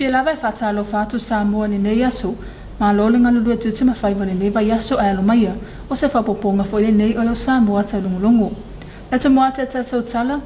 If lava fatalo fatu Samoa ni ne yaso, ma lolinga lulu tu tima faiva ni leva yaso alo maya, o se fapoponga fo le nei o lo Samoa taulongolongo. La tomoa te taso tala,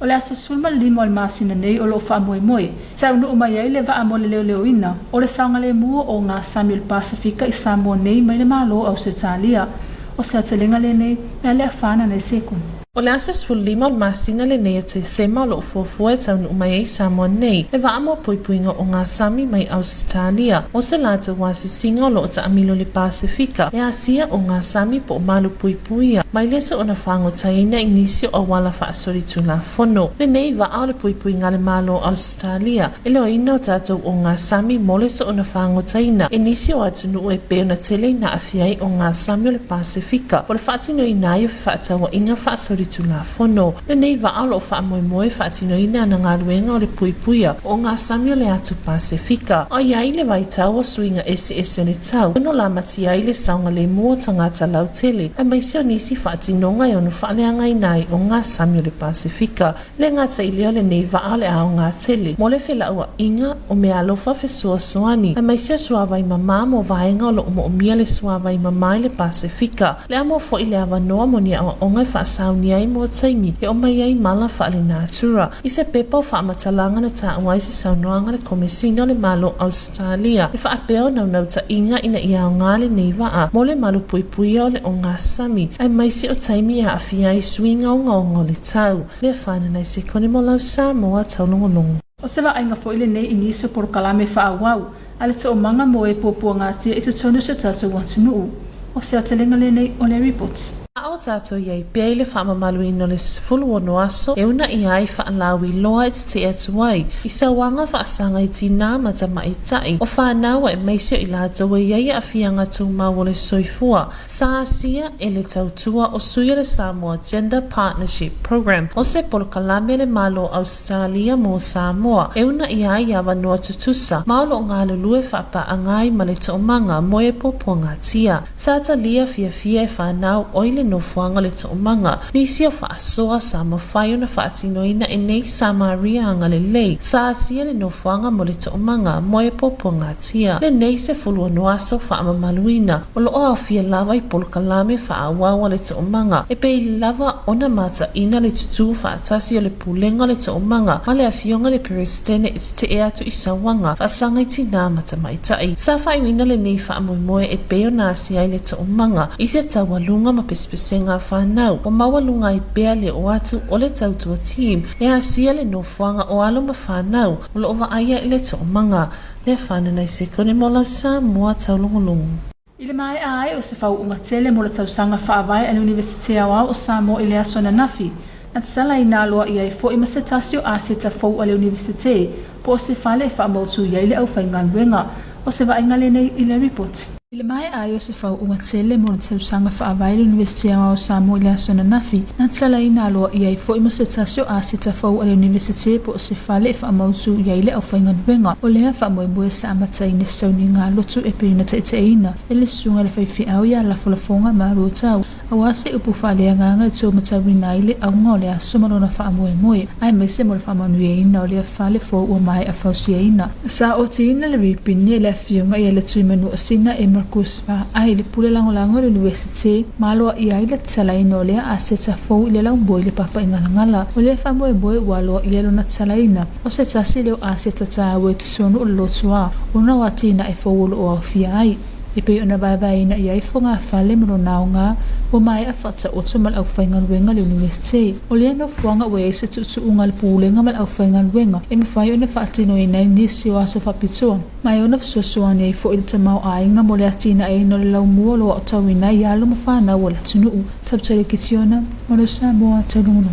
o le aso sulma limo al masina nei o lo fa moe moe, sa unu umaya le va amo le leo ina, o le saunga le mua o ngā Samuel Pasifika I Samoa nei mai le malo au se talia, o se atalenga le nei, mea le afana nei sekun. O le asas fulima masina le nei te sema lo fuafua e taunu umai Samoa nei, le waa mo puipuinga o ngā Sami mai Australia, o se lata wasi singa lo o ta amilo le Pasifika, e asia o ngā Sami po malu puipuia, mai lesa o na whango taina inisio o wala whaasori tula fono. Le nei waa le puipuinga le malo Australia, e leo ina o tatou o ngā Sami mo lesa o na whango taina, inisio atu nu e peo na tele na afiai o ngā Sami o le Pasifika, o le whaatino ina i whaatawa inga whaasori tula fono. Le nei waa lo wha moe moe whaatino ina na ngā ruenga o le puipuia o ngā Sami o le atu Pasifika. O iai le waitau o suinga ese o le tau. Uno la mati ai le saunga le mua tangata lau tele. A maisio nisi whaatinonga I onu whaaleanga inai o ngā Sami o le Pasifika. Le ngata I leo le nei waa le ao ngā tele. Mo le whela ua inga o mea alofa fesua soani. A maisio suawai mama mo vaenga o lo umo o mia le suawai mama I le Pasifika. Le amo fo I le awa noa mo ni awa ongai whaasaunia ai mo taimi e o mai ai mala whaale natura. I se pepa o whaamatalanga na ta awai se saunoanga le komesina le malo Australia. E whaapeo nau ta inga ina I ao ngā le nei waa mo le malo puipuia o le o ngā Sami. Ai mai se o taimi a awhia I swinga o ngaongo le tau. Le whaana nei se kone mo lau Samoa taulongolongo. O se wa ainga fo ile nei iniso por kalame whaawau. Ale te o manga mo e popua ngātia I te tonu se tato watunuu. O se atalenga le nei o le reports. A o tato iei pia I le whaamamalu ino le sifulu o noaso e una I ai whaalawi loa I te atuai. I sa wanga whaasanga I tina ma ta mai tai. O whaanawa e meisio I la tawa iei a whianga tū mau le soifua. Sa asia e le tautua o suia le Samoa Gender Partnership Program. O se polokalame le malo Australia mo Samoa. E una I ai awa noa tutusa. Maolo ngā lulue whaapa angai ma le toomanga mo e popua ngā tia. Sa ta lia fia e whanau oile no fuanga le toomanga. Nisi o whaasoa sa mawhai o na whaatinoina e nei sa maria anga le lei. Sa asia le no fuanga mo le toomanga mo e popo ngā tia. Le nei se fulua noaso whaamamaluina. O lo o fia lava I polokalame whaawawa le toomanga. E pei lava ona mata ina le tutu whaatasi o le pulenga le toomanga. Ma le awhionga le perestene e te e atu I sawanga. Whaasanga I tina mata maitai. Sa whaiwina le nei whaamoemoe e peo nasi ai le toomanga. I se tawalunga ma pesenga whanau. O mawalunga I bea le o atu o le tautua team. E asia le no fuanga o alo ma whanau. O lo ova aia I le toomanga. Le whana nei se kone mo lau Samoa taulongolongo. I le mai ai o se whau unga tele mo le tausanga whaawai al Universite Awau o Samoa I le asona nafi. Na te sala I nā loa I ai fo I masetasio a se ta fau al Universite. Po o se whale e whaamautu iai le au whaingan wenga. O se wainga le nei I le report. I le mai ai o se whau unga tele mo le tausanga whaawai le Universite Awau o Samoa I le asona nafi. Na te sala I nā loa I ai fo I masetasio a se ta fau al Universite po o se whale e whaamautu iai le au whaingan wenga. O lea whaamoemoe sa amatai ne stauni ngā lotu e perina taiteina. E le sunga le whaifi au ia la folafonga maru tau. Awase upu whalea nganga I tō matawina I le aunga o le aso marona whaamoemoe. Ai mese mo le whaamanueina o le whale fo ua mai a whausiaina. Sa o tina le ripini e le awhionga I le tuimanu o sina e Marcus va ai le pule langolango le Universite. Maloa I ai le talaina o lea a se tafou I le launboi le papa ingalangala. O le whamoemoe ua loa I le lona talaina. O se tasi leo a se tatawe tutonu o le lotua. Una watina e fowolo o awhia ai. E pei ona vaivaina I ai fo ngā whale mano naunga o mai a whata o tu mal au whaingan wenga le Universite. O lea no fuanga ue e se tutu unga le pūlenga mal au whaingan wenga e me whai ona whaatino I nei nisi o aso whapitoa. Mai ona whasuasuani ai fo I le tamau ainga mo le atina e no le lau mua loa o tawina I alo ma whanau o le tunuu. Tabtale kitiona, maro Samoa taulungono.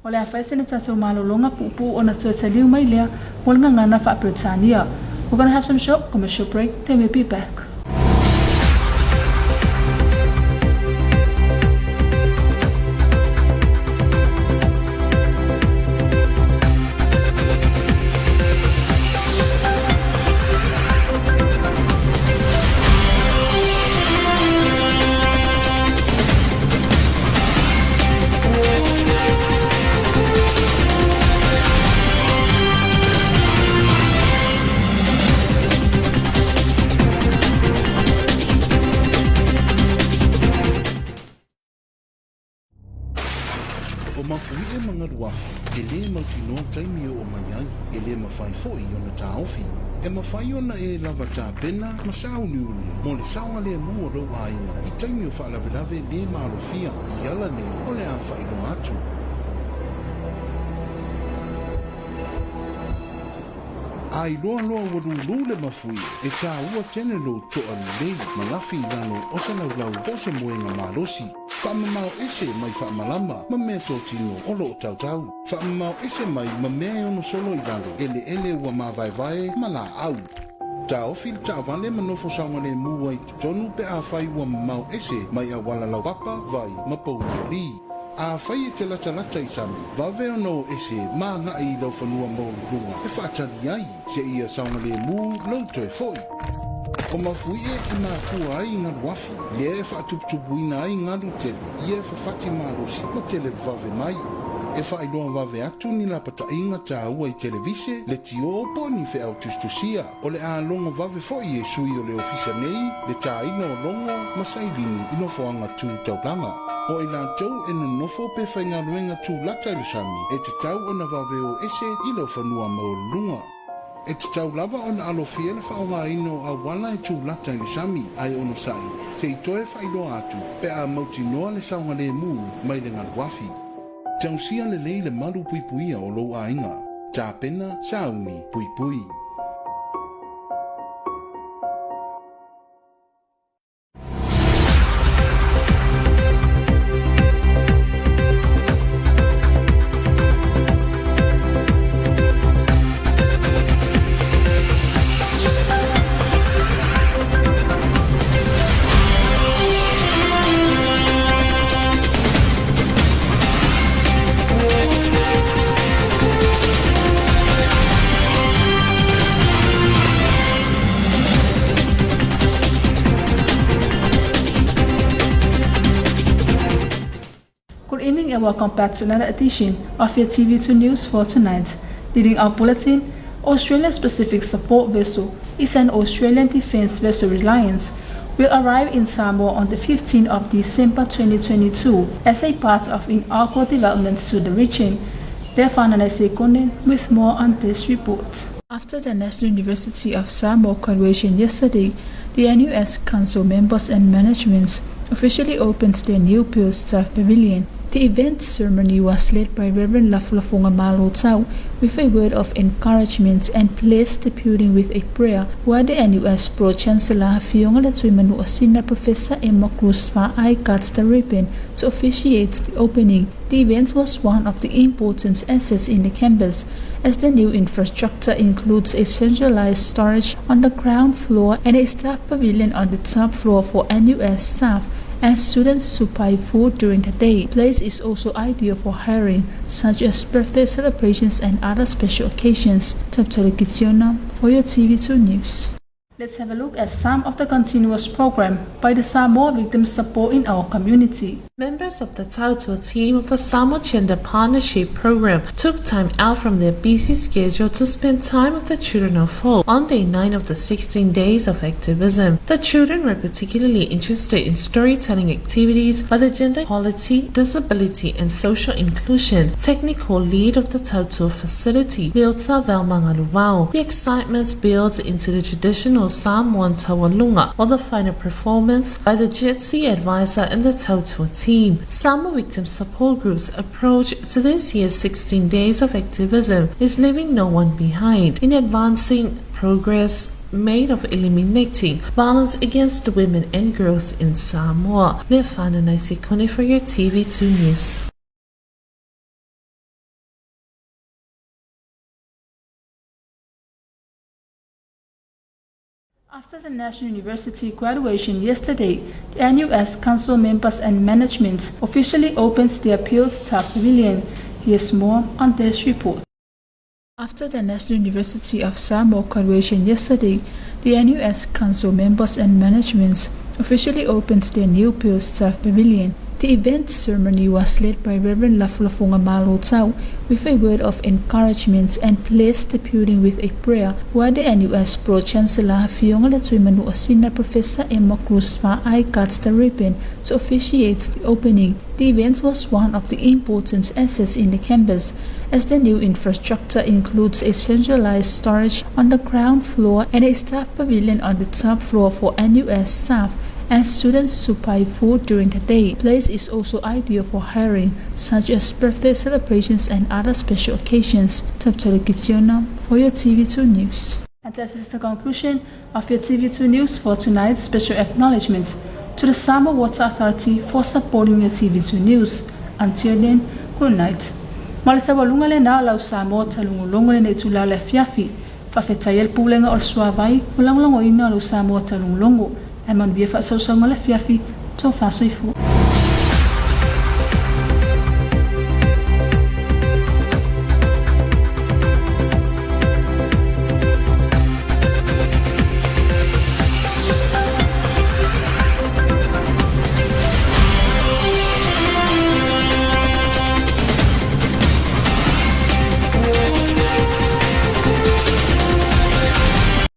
O le awhaise na tatou malolonga pupu o na tuataliu mai lea mo le ngangana wha Britania. We're going to have some short commercial break, then we'll be back. O mafui e mga ruafi, e le mautino taimi o mayai, e le mawhai foi o na taofi. E mawhai o na e lava tāpena, masao niuli, mo le sawa le mua rau aia, i taimi o whaalavelave le malofia, i ala ne, o le a whaino atu. Ai loa waru le mafui, e tā ua tene lo toa lei, malafi lano o se lau o se moenga malosi. Whaamamau ese mai whaamalama, ma mea so tino o lo tautau. Whaamamau ese mai ma mea ono solo i lalo, ele ua mawaivae ma la au. Tā ofil tā vale manofo saunga le mua i tonu pe a whai ua mamau ese mai a wala lau papa vai ma pou li. A whai e te lata i sami, vave ono ese ma nga i lau whanua mau runga. E whaatari ai, se ia saunga le mu lau toi foi. O mafui e i mafua ai ngā wafi, le e whaatuputupuina ai ngā rutele, i e whawhati marosi, ma tele vave mai. E whailoa vave atu ni la pata inga tā ua i televise, le tio opo ni whea o tustusia, o le a longo vave foi e sui o le ofisa nei, le tā ina o longo, masailini ino foanga tū taulanga. O i lantou e no nofo pe whainga ruenga tū lata i le sami, e te tau o na vave o ese i lo whanua maurunga. E te tau lava o na alofia le whaonga ino a wala e tū lata i le sami, ai ono sai, se i toe whailoa atu, pe a mauti noa le saunga le mū, mai le ngā wafi. Tau sia le lei le malu puipuia o lo a inga, tā pena sauni puipui. Good evening and welcome back to another edition of your TV2 News for tonight. Leading our bulletin, Australian Pacific Support Vessel is an Australian Defence Vessel Reliance will arrive in Samoa on the 15th of December 2022 as a part of inaugural developments to the region. Therefore, Nanaise with more on this report. After the National University of Samoa graduation yesterday, the NUS Council members and management officially opened their new Pure Staff Pavilion. The event ceremony was led by Reverend Laflafonga Malotau with a word of encouragement and placed the building with a prayer, while the NUS Pro-Chancellor Fionga Latuimanu Osina Professor Emma Cruz Fa'ai got the ribbon to officiate the opening. The event was one of the important assets in the campus, as the new infrastructure includes a centralized storage on the ground floor and a staff pavilion on the top floor for NUS staff and students supply food during the day. The place is also ideal for hiring, such as birthday celebrations and other special occasions. Taulogologo for your TV2 News. Let's have a look at some of the continuous program by the Samoa Victim Support in our community. Members of the Tautua team of the Samoa Gender Partnership Program took time out from their busy schedule to spend time with the children of hope on day 9 of the 16 days of activism. The children were particularly interested in storytelling activities by the Gender Equality, Disability and Social Inclusion technical lead of the Tautua facility, Leota Velmangaluwao. The excitement builds into the traditional Samoan Tawalunga, while the final performance by the Jetsi advisor and the Tautua team. Samoa Victim Support Group's approach to this year's 16 days of activism is leaving no one behind in advancing progress made of eliminating violence against women and girls in Samoa. Lefana Naisikone for your TV2 News. After the National University graduation yesterday, the NUS Council members and management officially opened their Pure Staff Pavilion. Here's more on this report. After the National University of Samoa graduation yesterday, the NUS Council members and management officially opened their new Pure Staff Pavilion. The event ceremony was led by Reverend Lafulafonga Malotau with a word of encouragement and placed the building with a prayer, while the NUS Pro-Chancellor Fionga Latuimanu Senior Professor Emma Cruz I cut the ribbon to officiate the opening. The event was one of the important assets in the campus, as the new infrastructure includes a centralized storage on the ground floor and a staff pavilion on the top floor for NUS staff and students to buy food during the day. The place is also ideal for hiring, such as birthday celebrations and other special occasions. Taulogologo for your TV2 News. And this is the conclusion of your TV2 News for tonight's special acknowledgements to the Samoa Water Authority for supporting your TV2 News. Until then, good night. Malisa walunga le na lau Samoa Taulogologo le netula le fiafi. Fafetayel pulenga or suavai, ulang longo ina lau Samoa Taulogologo. Amon bia fa so le fiafi to fa soifu.